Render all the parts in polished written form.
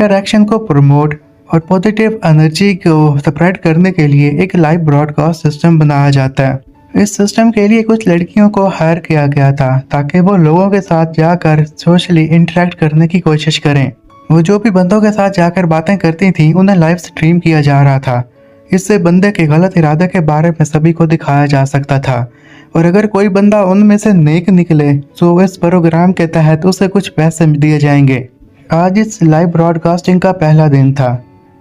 Interaction को promote और positive energy को स्प्रेड करने के लिए एक लाइव ब्रॉडकास्ट सिस्टम बनाया जाता है। इस सिस्टम के लिए कुछ लड़कियों को हायर किया गया था ताकि वो लोगों के साथ जाकर सोशली इंटरेक्ट करने की कोशिश करें। वो जो भी बंदों के साथ जाकर बातें करती थी उन्हें लाइव स्ट्रीम किया जा रहा था। इससे बंदे के गलत इरादे के बारे में सभी को दिखाया जा सकता था और अगर कोई बंदा उनमें से नेक निकले तो इस प्रोग्राम के तहत उसे कुछ पैसे दिए जाएंगे। आज इस लाइव ब्रॉडकास्टिंग का पहला दिन था।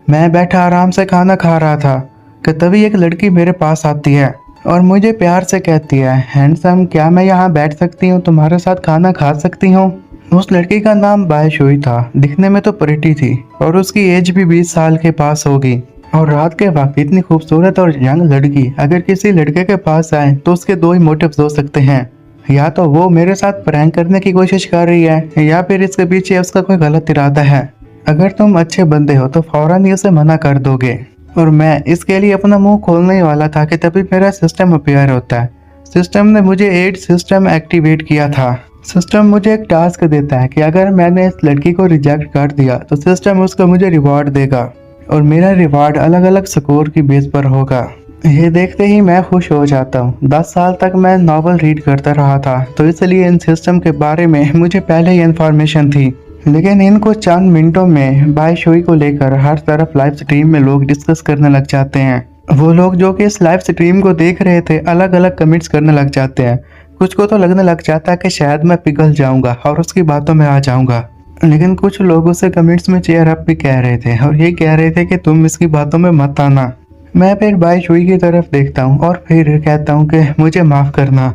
मैं बैठा आराम से खाना खा रहा था कि तभी एक लड़की मेरे पास आती है और मुझे प्यार से कहती है, हैंडसम, क्या मैं यहाँ बैठ सकती हूँ, तुम्हारे साथ खाना खा सकती हूँ। उस लड़की का नाम बायशुई था। दिखने में तो प्रिटी थी और उसकी एज भी 20 साल के पास होगी। और रात के वक्त इतनी खूबसूरत और यंग लड़की अगर किसी लड़के के पास आए तो उसके दो ही मोटिव्स हो सकते हैं, या तो वो मेरे साथ प्रैंक करने की कोशिश कर रही है या फिर इसके पीछे उसका कोई गलत इरादा है। अगर तुम अच्छे बंदे हो तो फौरन ही उसे मना कर दोगे। और मैं इसके लिए अपना मुंह खोलने ही वाला था कि तभी मेरा सिस्टम अपीयर होता है। सिस्टम ने मुझे एड सिस्टम एक्टिवेट किया था। सिस्टम मुझे एक टास्क देता है कि अगर मैंने इस लड़की को रिजेक्ट कर दिया तो सिस्टम उसको मुझे रिवॉर्ड देगा और मेरा रिवॉर्ड अलग अलग स्कोर की बेस पर होगा। ये देखते ही मैं खुश हो जाता हूँ। 10 साल तक मैं नॉवल रीड करता रहा था तो इसलिए इन सिस्टम के बारे में मुझे पहले ही इन्फॉर्मेशन थी, लेकिन इनको चंद मिनटों में बायशुई को लेकर हर तरफ लाइव स्ट्रीम में लोग डिस्कस करने लग जाते हैं। वो लोग जो कि इस लाइव स्ट्रीम को देख रहे थे अलग अलग कमेंट्स करने लग जाते हैं। कुछ को तो लगने लग जाता है कि शायद मैं पिघल जाऊंगा और उसकी बातों में आ जाऊंगा, लेकिन कुछ लोग उसे कमेंट्स में चेयर अप भी कह रहे थे और ये कह रहे थे कि तुम इसकी बातों में मत आना। मैं फिर बायशुई की तरफ देखता हूँ और फिर कहता हूँ कि मुझे माफ़ करना,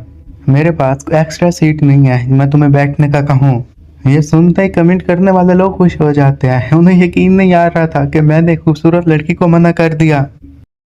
मेरे पास एक्स्ट्रा सीट नहीं है, मैं तुम्हें बैठने का कहूँ। ये सुनते ही कमेंट करने वाले लोग खुश हो जाते हैं। उन्हें यकीन नहीं आ रहा था कि मैंने खूबसूरत लड़की को मना कर दिया।